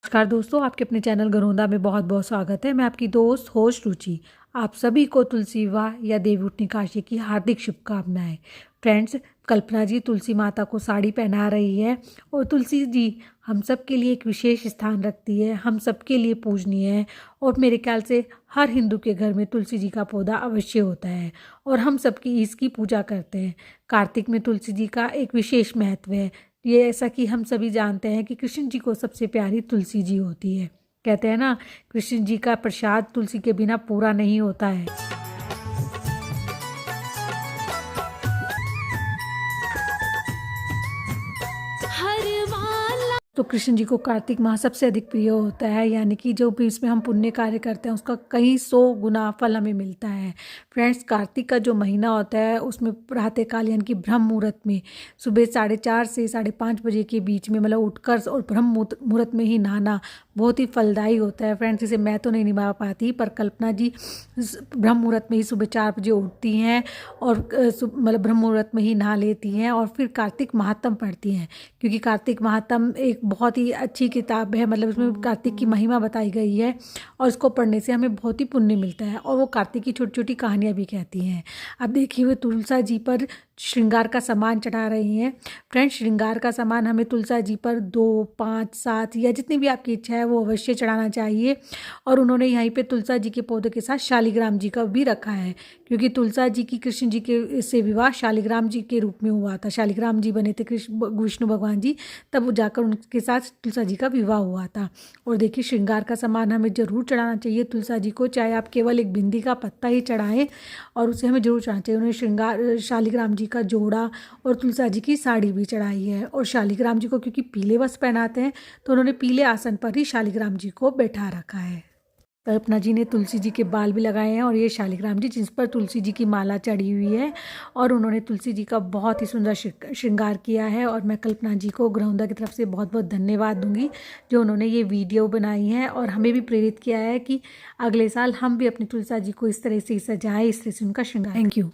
नमस्कार दोस्तों, आपके अपने चैनल गरोंदा में बहुत बहुत स्वागत है। मैं आपकी दोस्त होस्ट रुचि। आप सभी को तुलसी विवाह या देवी उठनी काशी की हार्दिक शुभकामनाएं। फ्रेंड्स, कल्पना जी तुलसी माता को साड़ी पहना रही है और तुलसी जी हम सब के लिए एक विशेष स्थान रखती है, हम सब के लिए पूजनीय है और मेरे ख्याल से हर हिंदू के घर में तुलसी जी का पौधा अवश्य होता है और हम सबकी इसकी पूजा करते हैं। कार्तिक में तुलसी जी का एक विशेष महत्व है। ये ऐसा कि हम सभी जानते हैं कि कृष्ण जी को सबसे प्यारी तुलसी जी होती है। कहते हैं ना, कृष्ण जी का प्रसाद तुलसी के बिना पूरा नहीं होता है। तो कृष्ण जी को कार्तिक माह सबसे अधिक प्रिय होता है, यानी कि जो भी इसमें हम पुण्य कार्य करते हैं उसका कई 100 गुना फल हमें मिलता है। फ्रेंड्स, कार्तिक का जो महीना होता है उसमें प्रातःकाल यानी कि ब्रह्म मुहूर्त में सुबह 4:30 से 5:30 बजे के बीच में मतलब उठकर और ब्रह्म मुहूर्त में ही नहाना बहुत ही फलदायी होता है। फ्रेंड्स, इसे मैं तो नहीं निभा पाती, पर कल्पना जी ब्रह्म मुहूर्त में ही सुबह 4 बजे उठती हैं और मतलब ब्रह्म मुहूर्त में ही नहा लेती हैं और फिर कार्तिक महात्म पढ़ती हैं, क्योंकि कार्तिक महात्म एक बहुत ही अच्छी किताब है। मतलब इसमें कार्तिक की महिमा बताई गई है और इसको पढ़ने से हमें बहुत ही पुण्य मिलता है और वो कार्तिक की छोटी छोटी कहानियाँ भी कहती हैं। अब देखिए, हुए तुलसा जी पर श्रृंगार का सामान चढ़ा रही हैं। फ्रेंड्स, श्रृंगार का सामान हमें तुलसा जी पर 2, 5, 7 या जितनी भी आपकी इच्छा है वो अवश्य चढ़ाना चाहिए। और उन्होंने यहीं पे तुलसा जी के पौधे के साथ शालिग्राम जी का भी रखा है, क्योंकि तुलसा जी की कृष्ण जी के से विवाह शालिग्राम जी के रूप में हुआ था। शालिग्राम जी बने थे कृष्ण विष्णु भगवान जी, तब वो जाकर उनके साथ तुलसा जी का विवाह हुआ था। और देखिए, श्रृंगार का सामान हमें जरूर चढ़ाना चाहिए तुलसा जी को, चाहे आप केवल एक बिंदी का पत्ता ही चढ़ाएं और उसे हमें जरूर चढ़ाना चाहिए। उन्होंने श्रृंगार शालिग्राम जी का जोड़ा और तुलसा जी की साड़ी भी चढ़ाई है। और शालिग्राम जी को क्योंकि पीले वस्त्र पहनाते हैं तो उन्होंने पीले आसन पर ही शालिग्राम जी को बैठा रखा है। कल्पना जी ने तुलसी जी के बाल भी लगाए हैं और ये शालिग्राम जी जिस पर तुलसी जी की माला चढ़ी हुई है और उन्होंने तुलसी जी का बहुत ही सुंदर श्रृंगार किया है। और मैं कल्पना जी को गरोंदा की तरफ से बहुत बहुत धन्यवाद दूंगी जो उन्होंने ये वीडियो बनाई है और हमें भी प्रेरित किया है कि अगले साल हम भी अपनी तुलसा जी को इस तरह से सजाएं, इस तरह से उनका श्रृंगार। Thank you.